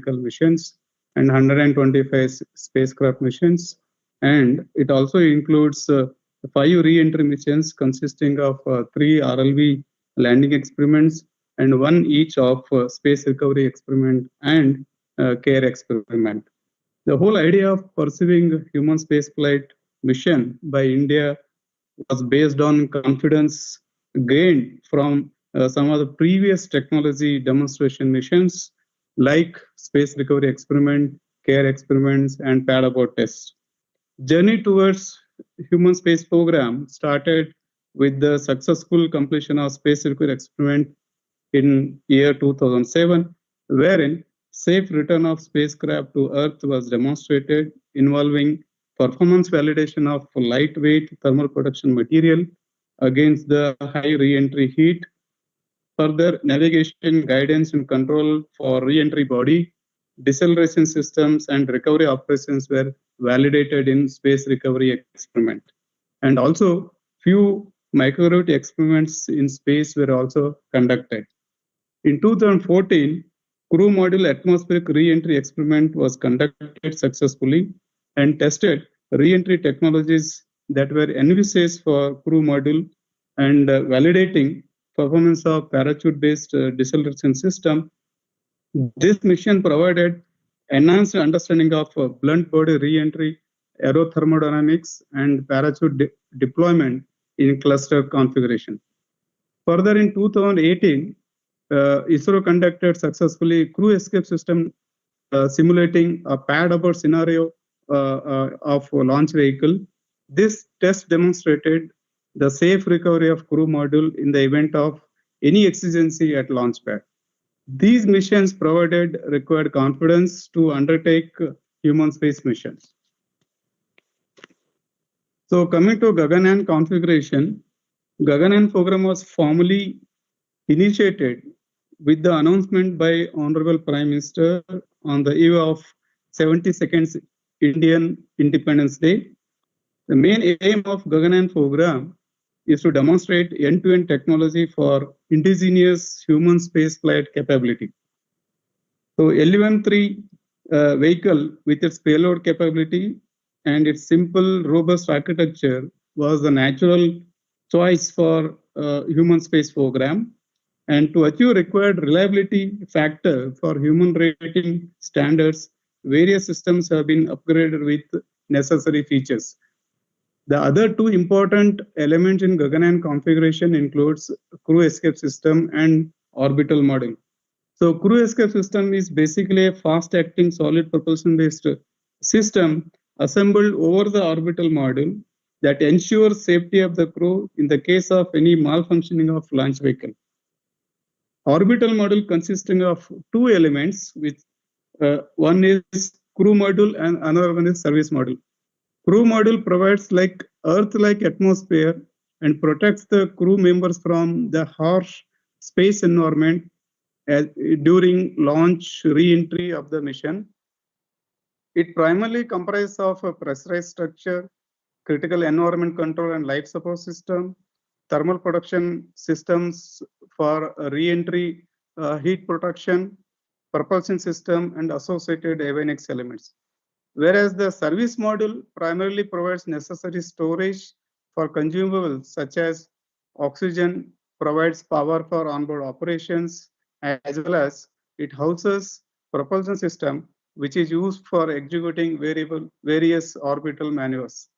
vehicle missions and 125 spacecraft missions. And it also includes 5 re-entry missions consisting of 3 RLV landing experiments and 1 each of space recovery experiment and care experiment. The whole idea of pursuing human spaceflight mission by India was based on confidence gained from some of the previous technology demonstration missions like space recovery experiment, care experiments, and pad abort tests. Journey towards human space program started with the successful completion of space recovery experiment in year 2007, wherein safe return of spacecraft to Earth was demonstrated involving performance validation of lightweight thermal protection material against the high re-entry heat. Further, navigation, guidance, and control for re-entry body, deceleration systems, and recovery operations were validated in space recovery experiment. And also, few microgravity experiments in space were also conducted. In 2014, crew module atmospheric re-entry experiment was conducted successfully and tested re-entry technologies that were envisaged for crew module and validating performance of parachute-based deceleration system. This mission provided enhanced understanding of blunt body re-entry, aerothermodynamics, and parachute deployment in cluster configuration. Further, in 2018, ISRO conducted successfully crew escape system simulating a pad abort scenario of a launch vehicle. This test demonstrated the safe recovery of crew module in the event of any exigency at launch pad. These missions provided required confidence to undertake human space missions. So coming to Gaganyaan configuration, Gaganyaan program was formally initiated with the announcement by Honorable Prime Minister on the eve of 72nd Indian Independence Day. The main aim of Gaganyaan program is to demonstrate end-to-end technology for indigenous human spaceflight capability. So LU-3 vehicle with its payload capability and its simple, robust architecture was the natural choice for human space program. And to achieve required reliability factor for human rating standards, various systems have been upgraded with necessary features. The other two important elements in Gaganyaan configuration includes crew escape system and orbital module. So crew escape system is basically a fast-acting solid propulsion-based system assembled over the orbital module that ensures safety of the crew in the case of any malfunctioning of launch vehicle. Orbital module consisting of two elements, which one is crew module and another one is service module. Crew module provides like Earth-like atmosphere and protects the crew members from the harsh space environment during launch re-entry of the mission. It primarily comprises of a pressurized structure, critical environment control and life support system, thermal protection systems for re-entry heat protection, propulsion system, and associated avionics elements. Whereas the service module primarily provides necessary storage for consumables such as oxygen, provides power for onboard operations, as well as it houses propulsion system which is used for executing various orbital maneuvers.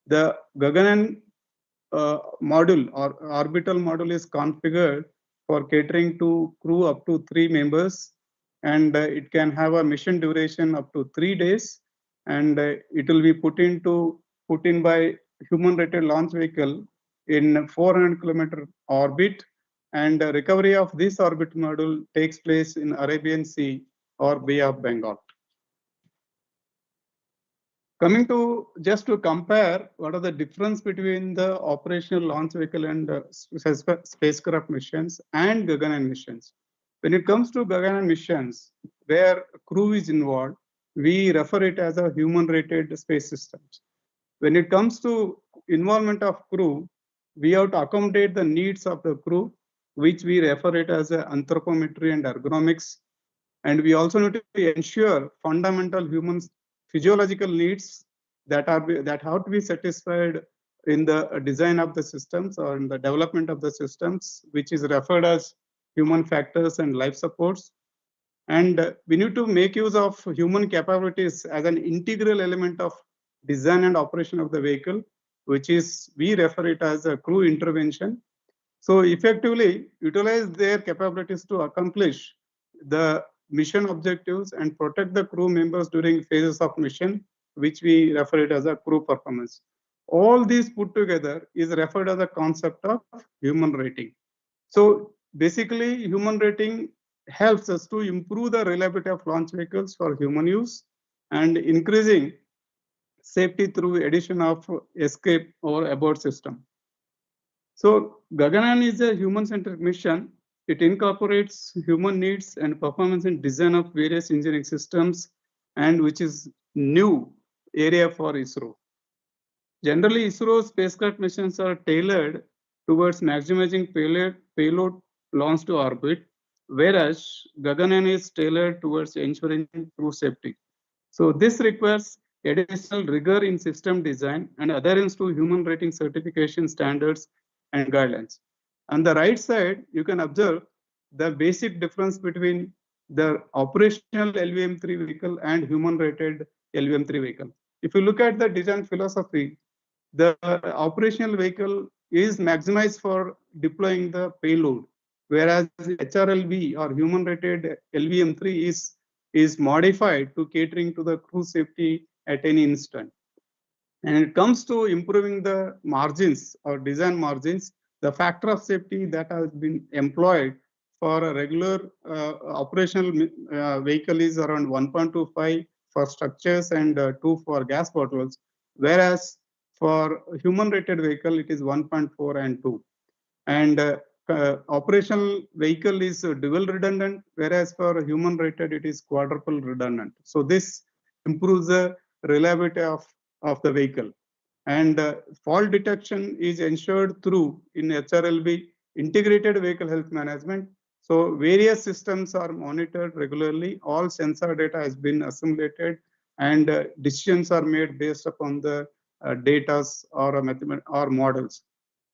The Gaganyaan module or orbital module is configured for catering to crew up to 3 members, and it can have a mission duration up to 3 days, and it will be put in by human rated launch vehicle in 400 kilometer orbit, and recovery of this orbit module takes place in Arabian Sea or Bay of Bengal. Coming to just to compare what are the difference between the operational launch vehicle and spacecraft missions and Gaganyaan missions. When it comes to Gaganyaan missions, where crew is involved, we refer it as a human-rated space systems. When it comes to involvement of crew, we have to accommodate the needs of the crew, which we refer it as a anthropometry and ergonomics. And we also need to ensure fundamental human physiological needs that have to be satisfied in the design of the systems or in the development of the systems, which is referred as human factors and life supports. And we need to make use of human capabilities as an integral element of design and operation of the vehicle, which is, we refer it as a crew intervention. So effectively utilize their capabilities to accomplish the mission objectives and protect the crew members during phases of mission, which we refer it as a crew performance. All these put together is referred as a concept of human rating. So basically, human rating helps us to improve the reliability of launch vehicles for human use and increasing safety through addition of escape or abort system. So Gaganyaan is a human-centric mission. It incorporates human needs and performance in design of various engineering systems, and which is new area for ISRO. Generally, ISRO spacecraft missions are tailored towards maximizing payload launch to orbit, whereas Gaganyaan is tailored towards ensuring crew safety. So this requires additional rigor in system design and adherence to human rating certification standards and guidelines. On the right side, you can observe the basic difference between the operational LVM3 vehicle and human rated LVM3 vehicle. If you look at the design philosophy, the operational vehicle is maximized for deploying the payload, whereas HRLV or human rated LVM3 is modified to catering to the crew safety at any instant. And it comes to improving the margins or design margins, the factor of safety that has been employed for a regular operational vehicle is around 1.25 for structures and 2 for gas bottles, whereas for human rated vehicle it is 1.4 and 2. And operational vehicle is dual redundant, whereas for human rated it is quadruple redundant. So this improves the reliability of the vehicle. And fault detection is ensured through in HRLV integrated vehicle health management. So various systems are monitored regularly. All sensor data has been assimilated, and decisions are made based upon the data or models.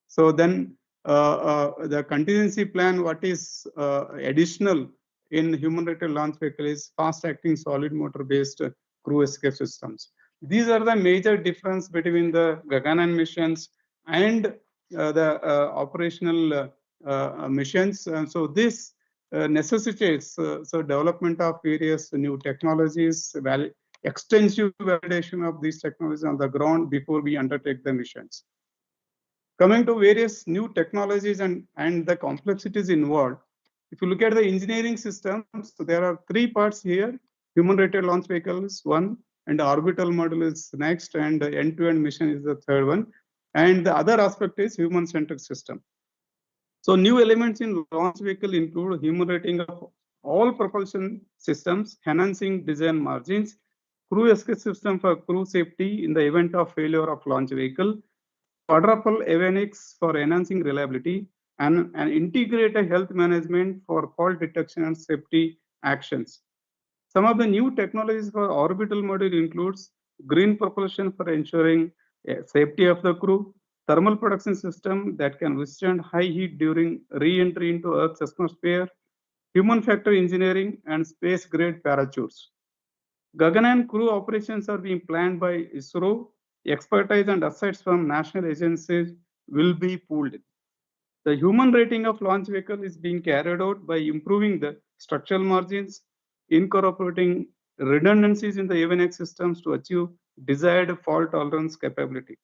So then the contingency plan, what is additional in human rated launch vehicle is fast acting solid motor based crew escape systems. These are the major difference between the Gaganyaan missions and the operational missions. So this necessitates so development of various new technologies, extensive validation of these technologies on the ground before we undertake the missions. Coming to various new technologies and the complexities involved, if you look at the engineering systems, so there are 3 parts here. Human rated launch vehicle is one, and the orbital module is next, and the end-to-end mission is the third one. And the other aspect is human-centric system. So new elements in launch vehicle include human rating of all propulsion systems, enhancing design margins, crew escape system for crew safety in the event of failure of launch vehicle, quadruple avionics for enhancing reliability, and integrated health management for fault detection and safety actions. Some of the new technologies for orbital module includes green propulsion for ensuring safety of the crew, thermal protection system that can withstand high heat during re-entry into Earth's atmosphere, human factor engineering, and space-grade parachutes. Gaganyaan crew operations are being planned by ISRO. Expertise and assets from national agencies will be pooled. The human rating of launch vehicle is being carried out by improving the structural margins, incorporating redundancies in the avionics systems to achieve desired fault tolerance capability.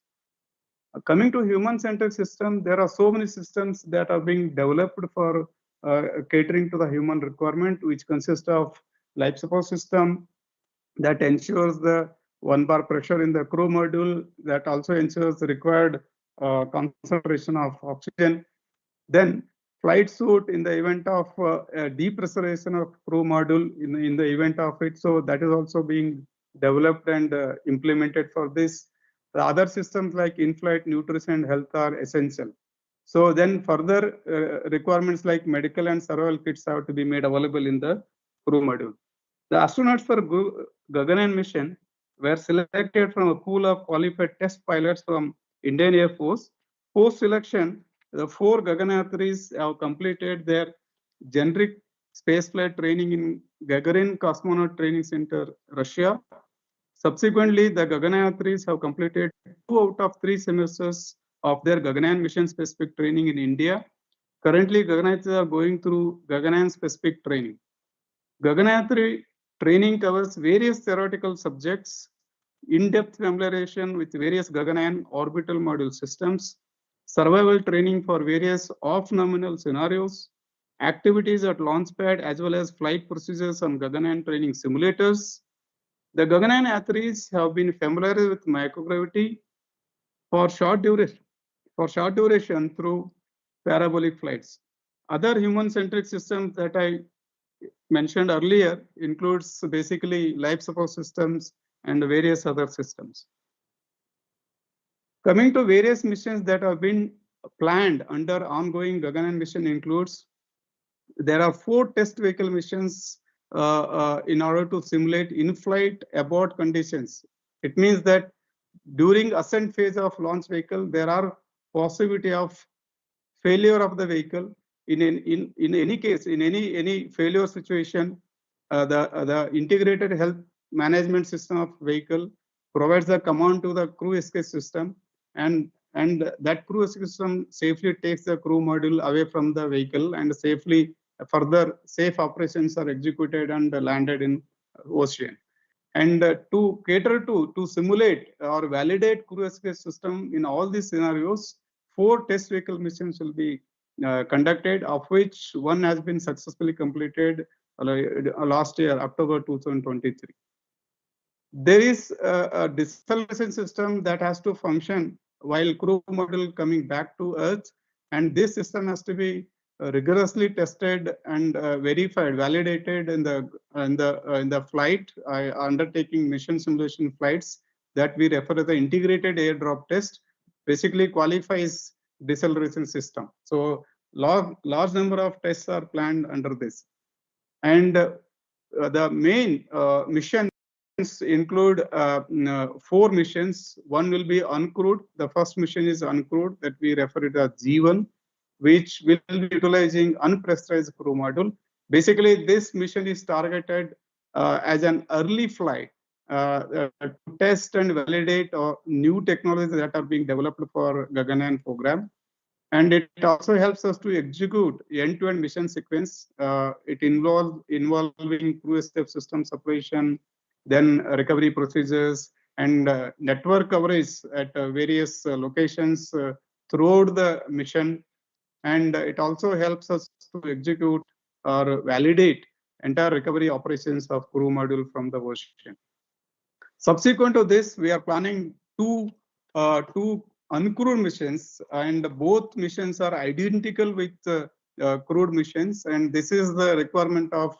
Coming to human-centered system, there are so many systems that are being developed for catering to the human requirement, which consist of life support system that ensures the 1 bar pressure in the crew module, that also ensures the required concentration of oxygen. Then flight suit in the event of depressurization of crew module in the event of it. So that is also being developed and implemented for this. The other systems like in-flight nutrition and health are essential. So then further requirements like medical and survival kits have to be made available in the crew module. The astronauts for Gaganyaan mission were selected from a pool of qualified test pilots from Indian Air Force. Post-selection, the 4 Gaganyatris have completed their generic spaceflight training in Gagarin Cosmonaut Training Center, Russia. Subsequently, the Gaganayatris have completed 2 out of 3 semesters of their Gaganyaan mission-specific training in India. Currently, Gaganayatris are going through Gaganyaan-specific training. Gaganayatri training covers various theoretical subjects, in-depth familiarization with various Gaganyaan orbital module systems, survival training for various off-nominal scenarios, activities at launchpad as well as flight procedures on Gaganyaan training simulators. The Gaganyaan Yatris have been familiarized with microgravity for short duration through parabolic flights. Other human-centric systems that I mentioned earlier includes basically life support systems and various other systems. Coming to various missions that have been planned under ongoing Gaganyaan mission includes, there are 4 test vehicle missions in order to simulate in-flight abort conditions. It means that during ascent phase of launch vehicle, there are possibility of failure of the vehicle. In any case, in any failure situation, the integrated health management system of vehicle provides a command to the crew escape system, and that crew escape system safely takes the crew module away from the vehicle, and safely further safe operations are executed and landed in ocean. And to cater to simulate or validate crew escape system in all these scenarios, 4 test vehicle missions will be conducted, of which one has been successfully completed last year, October 2023. There is a deceleration system that has to function while crew module coming back to Earth, and this system has to be rigorously tested and verified, validated in the flight, undertaking mission simulation flights that we refer to the integrated airdrop test, basically qualifies deceleration system. So large number of tests are planned under this, and the main missions include 4 missions. One will be uncrewed. The first mission is uncrewed, that we refer to as G1, which will be utilizing unpressurized crew module. Basically, this mission is targeted as an early flight to test and validate new technologies that are being developed for Gaganyaan program. And it also helps us to execute end-to-end mission sequence. It involving crew escape system separation, then recovery procedures, and network coverage at various locations throughout the mission. And it also helps us to execute or validate entire recovery operations of crew module from the ocean. Subsequent to this, we are planning two uncrewed missions, and both missions are identical with crewed missions, and this is the requirement of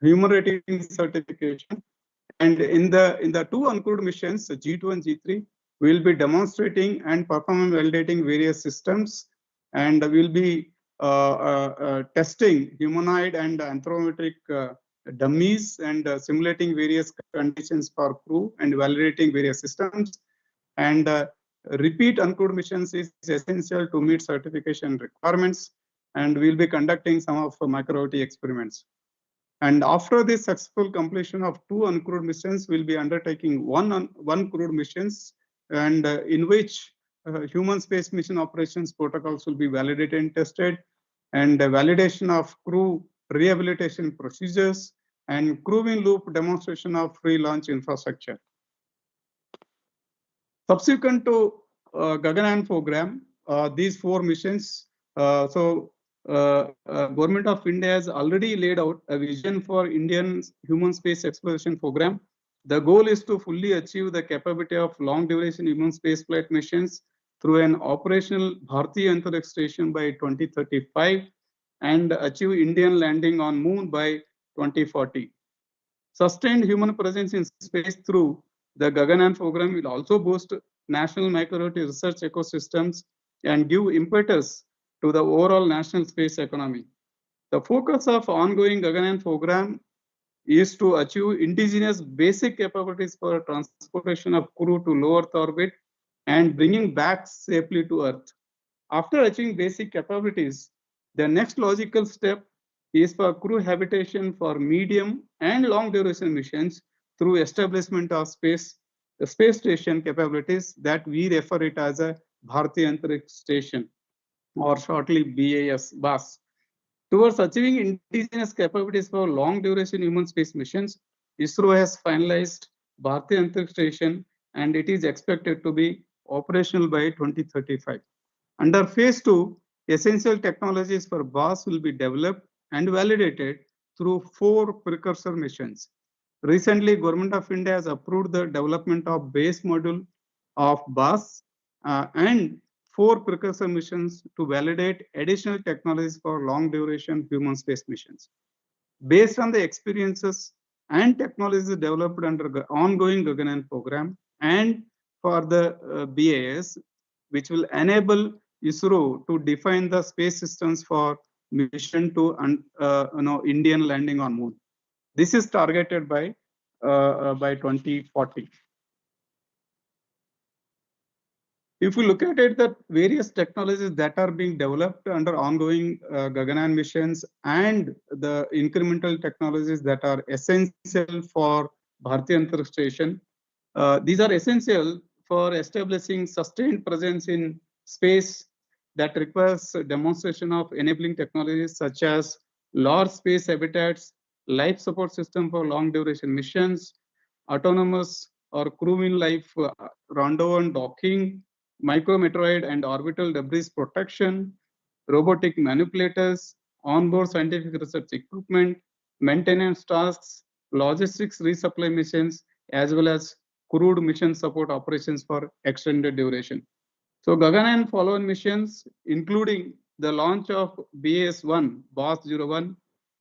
human rating certification. And in the 2 uncrewed missions, G2 and G3, we will be demonstrating and performing validating various systems, and we will be testing humanoid and anthropometric dummies, and simulating various conditions for crew and validating various systems. And repeat uncrewed missions is essential to meet certification requirements, and we'll be conducting some of microgravity experiments. And after this successful completion of 2 uncrewed missions, we'll be undertaking one crewed missions, and in which human space mission operations protocols will be validated and tested, and validation of crew rehabilitation procedures, and crewing loop demonstration of free launch infrastructure. Subsequent to Gaganyaan program, these 4 missions, Government of India has already laid out a vision for Indian human space exploration program. The goal is to fully achieve the capability of long duration human spaceflight missions through an operational Bharatiya Antariksha station by 2035 and achieve Indian landing on moon by 2040. Sustained human presence in space through the Gaganyaan program will also boost national microgravity research ecosystems and give impetus to the overall national space economy. The focus of ongoing Gaganyaan program is to achieve indigenous basic capabilities for transportation of crew to low Earth orbit and bringing back safely to Earth. After achieving basic capabilities, the next logical step is for crew habitation for medium and long duration missions through establishment of space station capabilities that we refer it as a Bharatiya Antariksha Station or shortly BAS. Towards achieving indigenous capabilities for long duration human space missions, ISRO has finalized Bharatiya Antariksha Station and it is expected to be operational by 2035. Under phase 2, essential technologies for BAS will be developed and validated through 4 precursor missions. Recently, Government of India has approved the development of base module of BAS and 4 precursor missions to validate additional technologies for long duration human space missions. Based on the experiences and technologies developed under the ongoing Gaganyaan program and for the BAS, which will enable ISRO to define the space systems for mission to Indian landing on moon. This is targeted by 2040. If we look at it, the various technologies that are being developed under ongoing Gaganyaan missions and the incremental technologies that are essential for Bharatiya Antariksha Station, these are essential for establishing sustained presence in space that requires demonstration of enabling technologies such as large space habitats, life support system for long duration missions, autonomous or crewing life rendezvous and docking, micrometeoroid and orbital debris protection, robotic manipulators, onboard scientific research equipment, maintenance tasks, logistics resupply missions, as well as crewed mission support operations for extended duration. So Gaganyaan follow-on missions, including the launch of BAS-1, BOS-01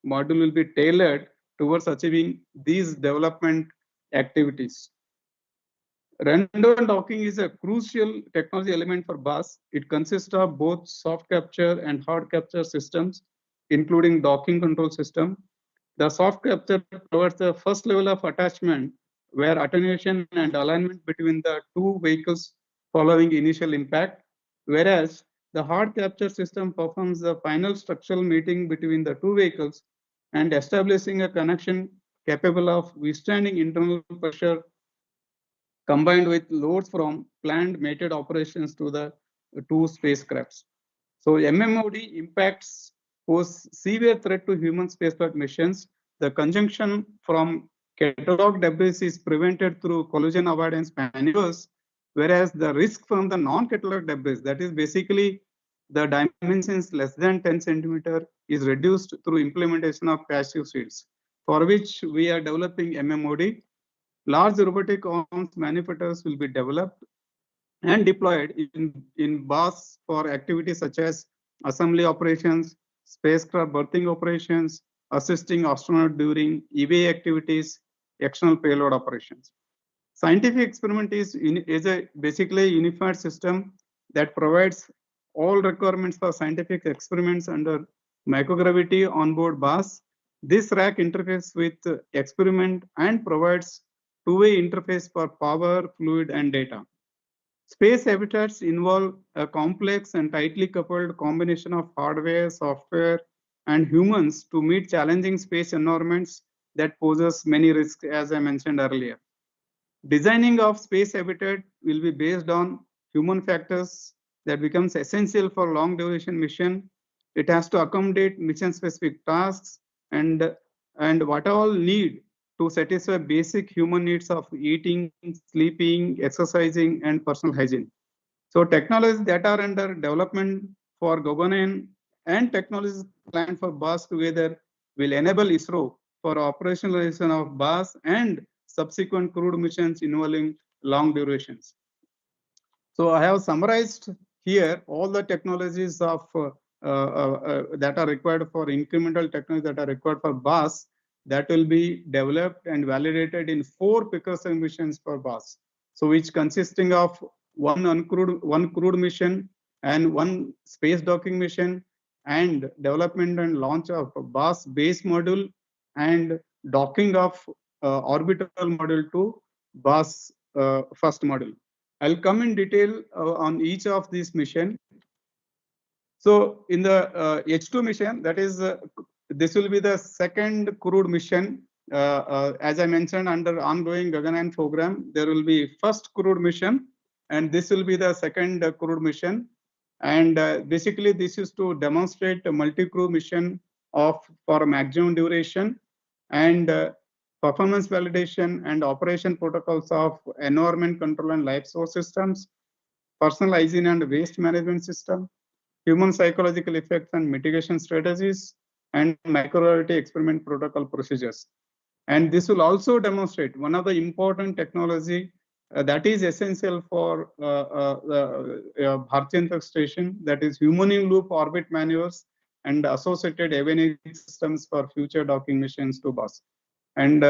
module will be tailored towards achieving these development activities. Rendezvous and docking is a crucial technology element for BAS. It consists of both soft capture and hard capture systems, including docking control system. The soft capture provides the first level of attachment where attenuation and alignment between the two vehicles following initial impact, whereas the hard capture system performs the final structural meeting between the two vehicles and establishing a connection capable of withstanding internal pressure combined with loads from planned mated operations to the two spacecrafts. So MMOD impacts pose severe threat to human spaceflight missions. The conjunction from catalog debris is prevented through collision avoidance maneuvers, whereas the risk from the non-catalog debris, that is basically the dimensions less than 10 centimeter, is reduced through implementation of passive shields, for which we are developing MMOD. Large robotic arms manufacturers will be developed and deployed in BAS for activities such as assembly operations, spacecraft berthing operations, assisting astronauts during EVA activities, external payload operations. Scientific experiment is basically a unified system that provides all requirements for scientific experiments under microgravity on board BAS. This rack interfaces with experiment and provides two-way interface for power, fluid, and data. Space habitats involve a complex and tightly coupled combination of hardware, software, and humans to meet challenging space environments that poses many risks, as I mentioned earlier. Designing of space habitat will be based on human factors that becomes essential for long duration mission. It has to accommodate mission specific tasks and what all need to satisfy basic human needs of eating, sleeping, exercising, and personal hygiene. So technologies that are under development for Gaganyaan and technologies planned for BAS together will enable ISRO for operationalization of BAS and subsequent crewed missions involving long durations. So I have summarized here all the technologies of that are required for incremental technologies that are required for BAS that will be developed and validated in 4 precursor missions for BAS. So which consisting of one crewed mission and 1 space docking mission and development and launch of BAS base module and docking of orbital module to BAS first module. I'll come in detail on each of these mission. So in the H2 mission, that is, this will be the second crewed mission. As I mentioned, under ongoing Gaganyaan program, there will be first crewed mission, and this will be the second crewed mission. And basically, this is to demonstrate a multi-crew mission for maximum duration and performance validation and operation protocols of environment control and life source systems, personal hygiene and waste management system, human psychological effects and mitigation strategies, and microgravity experiment protocol procedures. And this will also demonstrate one of the important technology that is essential for Bharatiya Antariksha station, that is human-in-loop orbit maneuvers and associated avionics systems for future docking missions to BAS. And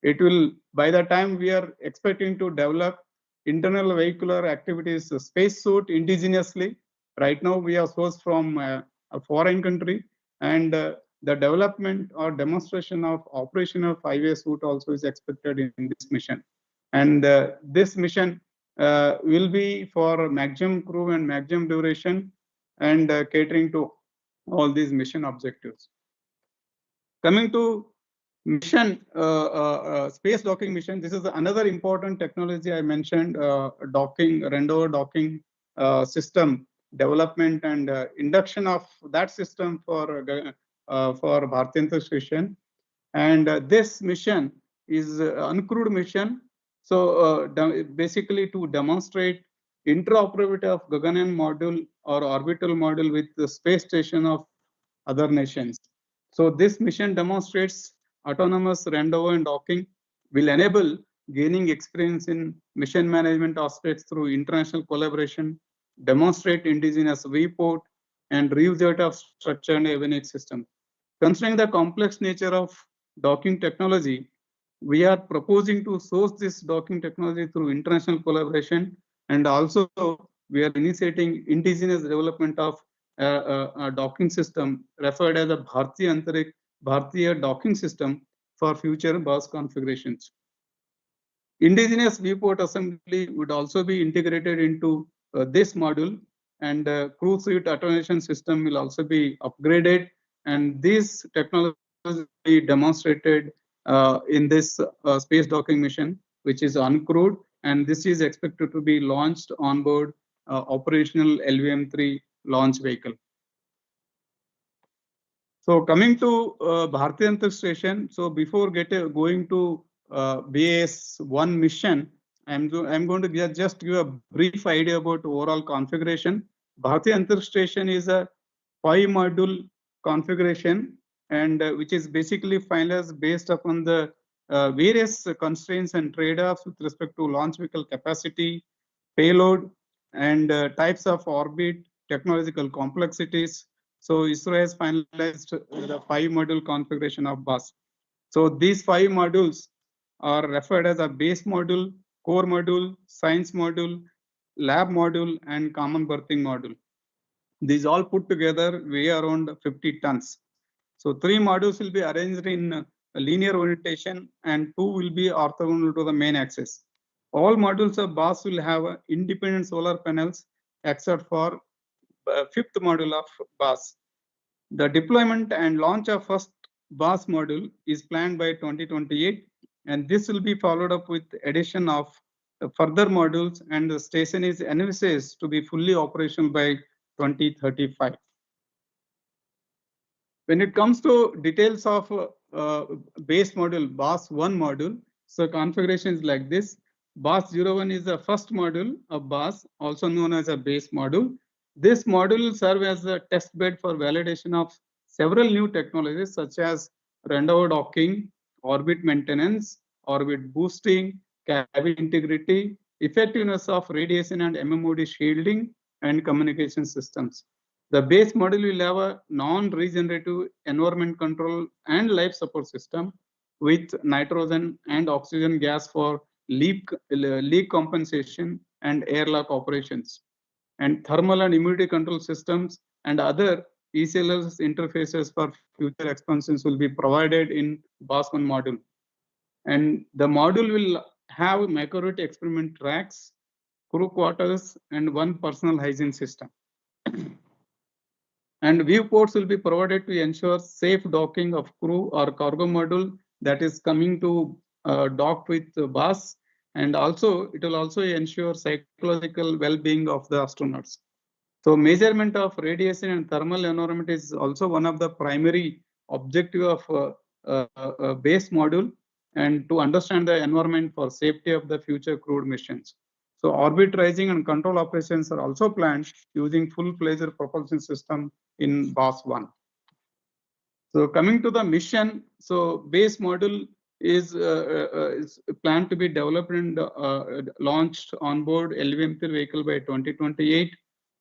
it will, by the time we are expecting to develop internal vehicular activities spacesuit indigenously. Right now, we are sourced from a foreign country, and the development or demonstration of operation of 5-way suit also is expected in this mission. And this mission will be for maximum crew and maximum duration and catering to all these mission objectives. Coming to mission, space docking mission, this is another important technology I mentioned, docking, rendover docking system development and induction of that system for Bharatiya Antariksha station. And this mission is uncrewed mission. So basically to demonstrate interoperability of Gaganyaan module or orbital module with the space station of other nations. So this mission demonstrates autonomous rendover and docking, will enable gaining experience in mission management aspects through international collaboration, demonstrate indigenous viewport, and reuse of structure and avionics system. Considering the complex nature of docking technology, we are proposing to source this docking technology through international collaboration, and also we are initiating indigenous development of a docking system referred as a Bharatiya docking system for future BAS configurations. Indigenous viewport assembly would also be integrated into this module, and crew suite automation system will also be upgraded, and this technology will be demonstrated in this space docking mission, which is uncrewed, and this is expected to be launched on board operational LVM-3 launch vehicle. So coming to Bharatiya Antariksha station, so before going to BAS-1 mission, I'm going to just give a brief idea about overall configuration. Bharatiya Antariksha station is a 5-module configuration, and which is basically finalized based upon the various constraints and trade-offs with respect to launch vehicle capacity, payload, and types of orbit, technological complexities. So ISRO has finalized the 5-module configuration of BAS. So these 5 modules are referred as a base module, core module, science module, lab module, and common berthing module. These all put together weigh around 50 tons. So 3 modules will be arranged in linear orientation, and 2 will be orthogonal to the main axis. All modules of BAS will have independent solar panels except for 5th module of BAS. The deployment and launch of first BAS module is planned by 2028, and this will be followed up with addition of further modules, and the station is envisaged to be fully operational by 2035. When it comes to details of base module, BAS-1 module, so configuration is like this. BAS-01 is the first module of BAS, also known as a base module. This module will serve as a test bed for validation of several new technologies such as rendover docking, orbit maintenance, orbit boosting, cabin integrity, effectiveness of radiation and MMOD shielding, and communication systems. The base module will have a non-regenerative environment control and life support system with nitrogen and oxygen gas for leak compensation and airlock operations, and thermal and humidity control systems and other ECLS interfaces for future expansions will be provided in BOS-1 module. And the module will have microgravity experiment tracks, crew quarters, and one personal hygiene system. And viewports will be provided to ensure safe docking of crew or cargo module that is coming to dock with the BOS. And also, it will also ensure psychological well-being of the astronauts. So measurement of radiation and thermal environment is also one of the primary objective of base module, and to understand the environment for safety of the future crewed missions. So orbit raising and control operations are also planned using full-fledged propulsion system in BOS-1. So coming to the mission, so base module is planned to be developed and launched on board LVM-3 vehicle by 2028,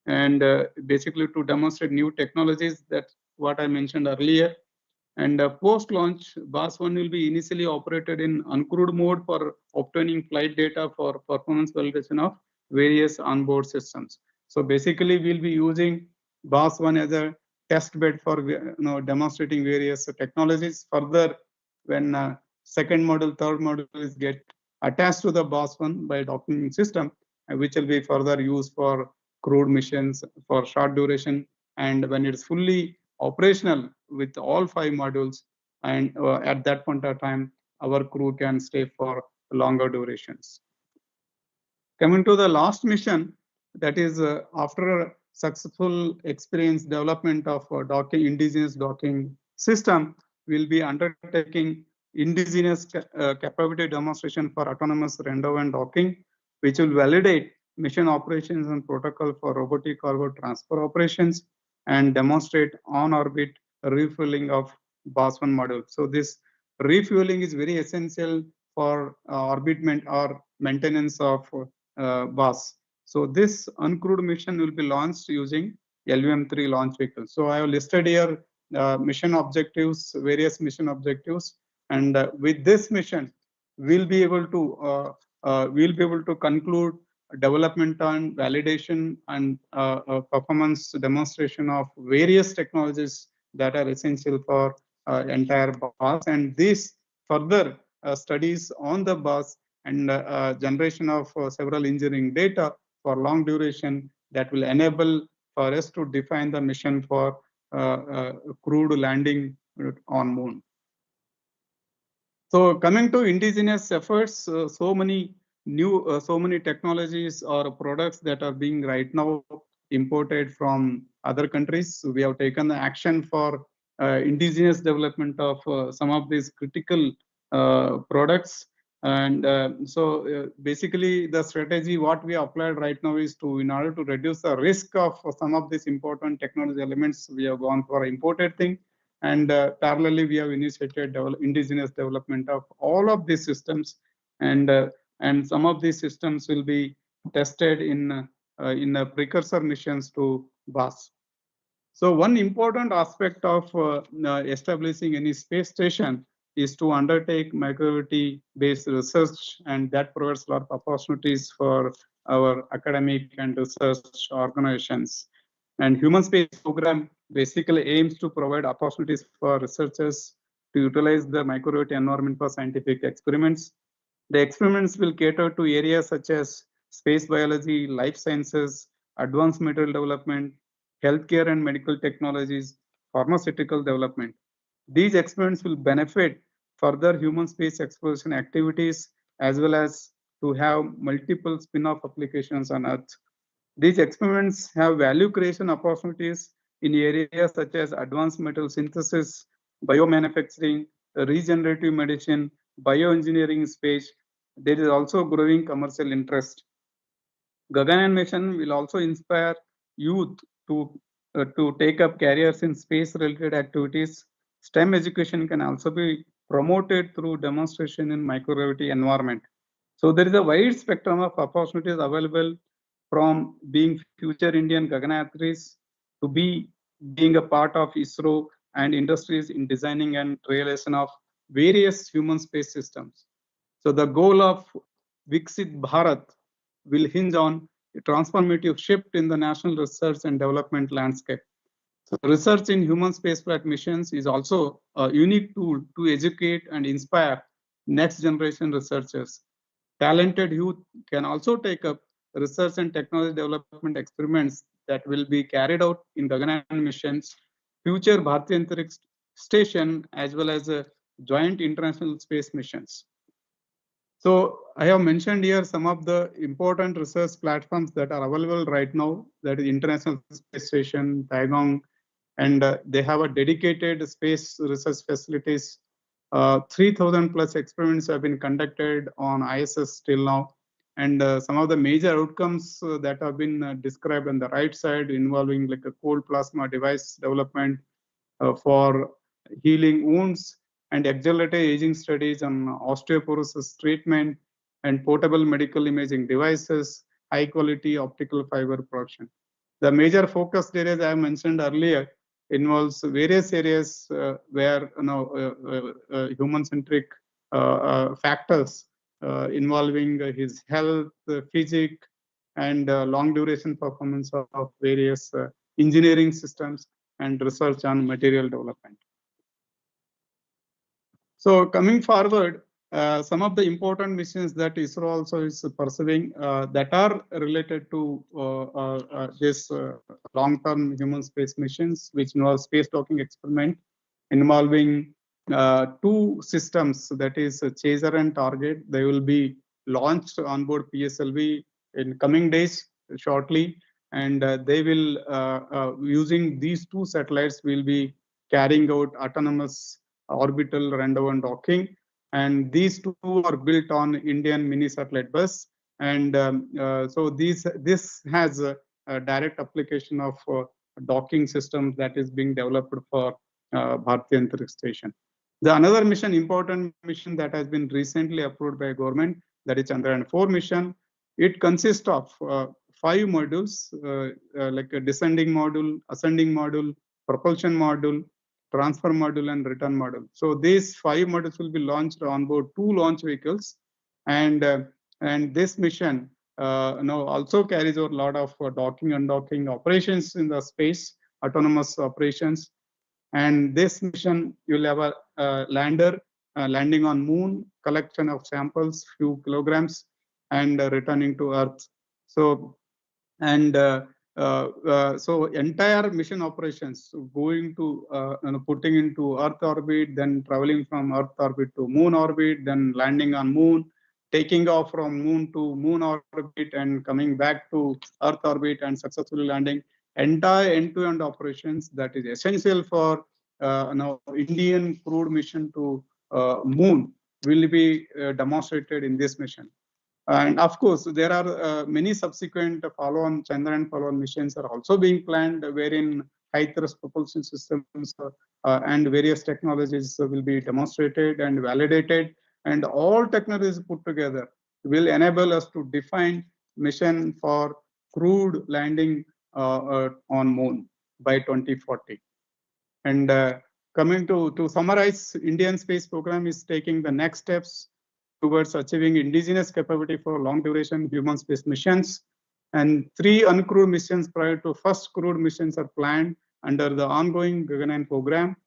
and basically to demonstrate new technologies. That's what I mentioned earlier. And post-launch, BOS-1 will be initially operated in uncrewed mode for obtaining flight data for performance validation of various onboard systems. So basically, we'll be using BOS-1 as a test bed for demonstrating various technologies. Further, when second module, third module is get attached to the BOS-1 by docking system, which will be further used for crewed missions for short duration. And when it's fully operational with all 5 modules, and at that point of time, our crew can stay for longer durations. Coming to the last mission, that is after a successful experience development of indigenous docking system, we'll be undertaking indigenous capability demonstration for autonomous rendezvous and docking, which will validate mission operations and protocol for robotic cargo transfer operations and demonstrate on-orbit refueling of BOS-1 module. So this refueling is very essential for orbit or maintenance of BOS. So this uncrewed mission will be launched using LVM-3 launch vehicle. So I have listed here mission objectives, various mission objectives, and with this mission, we'll be able to conclude development and validation and performance demonstration of various technologies that are essential for entire BOS, and these further studies on the BOS and generation of several engineering data for long duration that will enable for us to define the mission for crewed landing on moon. So coming to indigenous efforts, so many technologies or products that are being right now imported from other countries. So we have taken the action for indigenous development of some of these critical products. And so basically the strategy what we applied right now is in order to reduce the risk of some of these important technology elements, we have gone for imported thing. And parallelly, we have initiated indigenous development of all of these systems, and some of these systems will be tested in precursor missions to BOS. So one important aspect of establishing any space station is to undertake microgravity-based research, and that provides a lot of opportunities for our academic and research organizations. And human space program basically aims to provide opportunities for researchers to utilize the microgravity environment for scientific experiments. The experiments will cater to areas such as space biology, life sciences, advanced material development, healthcare and medical technologies, pharmaceutical development. These experiments will benefit further human space exploration activities as well as to have multiple spin-off applications on Earth. These experiments have value creation opportunities in areas such as advanced metal synthesis, biomanufacturing, regenerative medicine, bioengineering space. There is also growing commercial interest. Gaganyaan mission will also inspire youth to take up careers in space-related activities. STEM education can also be promoted through demonstration in microgravity environment. So there is a wide spectrum of opportunities available, from being future Indian Gaganyatris to being a part of ISRO and industries in designing and realization of various human space systems. So the goal of Viksit Bharat will hinge on a transformative shift in the national research and development landscape. So research in human spaceflight missions is also a unique tool to educate and inspire next generation researchers. Talented youth can also take up research and technology development experiments that will be carried out in Gaganyaan missions, future Bharatiya Antariksha station, as well as joint international space missions. So I have mentioned here some of the important research platforms that are available right now, that is International Space Station, Taigong, and they have a dedicated space research facilities. 3,000 plus experiments have been conducted on ISS till now. And some of the major outcomes that have been described on the right side involving like a cold plasma device development for healing wounds and accelerated aging studies on osteoporosis treatment and portable medical imaging devices, high quality optical fiber production. The major focus areas I mentioned earlier involves various areas where human-centric factors involving his health, physics, and long duration performance of various engineering systems and research on material development. So coming forward, some of the important missions that ISRO also is pursuing that are related to this long-term human space missions, which involve space docking experiment involving two systems, that is Chaser and Target. They will be launched on board PSLV in coming days shortly, and they will using these two satellites will be carrying out autonomous orbital rendezvous docking, and these two are built on Indian mini satellite bus, and so this has a direct application of docking systems that is being developed for Bharatiya Antariksha station. The another mission, important mission that has been recently approved by government, that is Chandrayaan 4 mission. It consists of 5 modules, like a descending module, ascending module, propulsion module, transfer module, and return module. So these 5 modules will be launched on board 2 launch vehicles, and this mission now also carries out a lot of docking and undocking operations in the space, autonomous operations. And this mission, you'll have a lander landing on moon, collection of samples, few kilograms, and returning to Earth. So, and so entire mission operations going to putting into Earth orbit, then traveling from Earth orbit to moon orbit, then landing on moon, taking off from moon to moon orbit, and coming back to Earth orbit and successfully landing. Entire end-to-end operations that is essential for Indian crewed mission to moon will be demonstrated in this mission. And of course, there are many subsequent follow-on Chandrayaan follow-on missions are also being planned, wherein high thrust propulsion systems and various technologies will be demonstrated and validated, and all technologies put together will enable us to define mission for crewed landing on moon by 2040. And coming to summarize, Indian space program is taking the next steps towards achieving indigenous capability for long duration human space missions. And 3 uncrewed missions prior to first crewed missions are planned under the ongoing Gaganyaan program.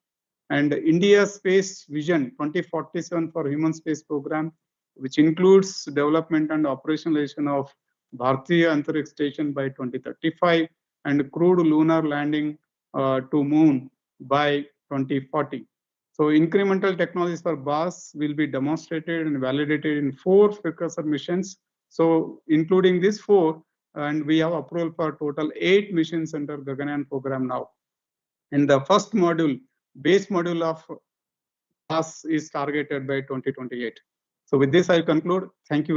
And India's Space Vision 2047 for Human Space Program, which includes development and operationalization of Bharatiya Antariksha station by 2035 and crewed lunar landing to moon by 2040. So incremental technologies for BAS will be demonstrated and validated in 4 Precursor missions. So including these 4, and we have approval for total 8 missions under Gaganyaan program now. And the first module, base module of BAS is targeted by 2028. So with this, I conclude. Thank you very much.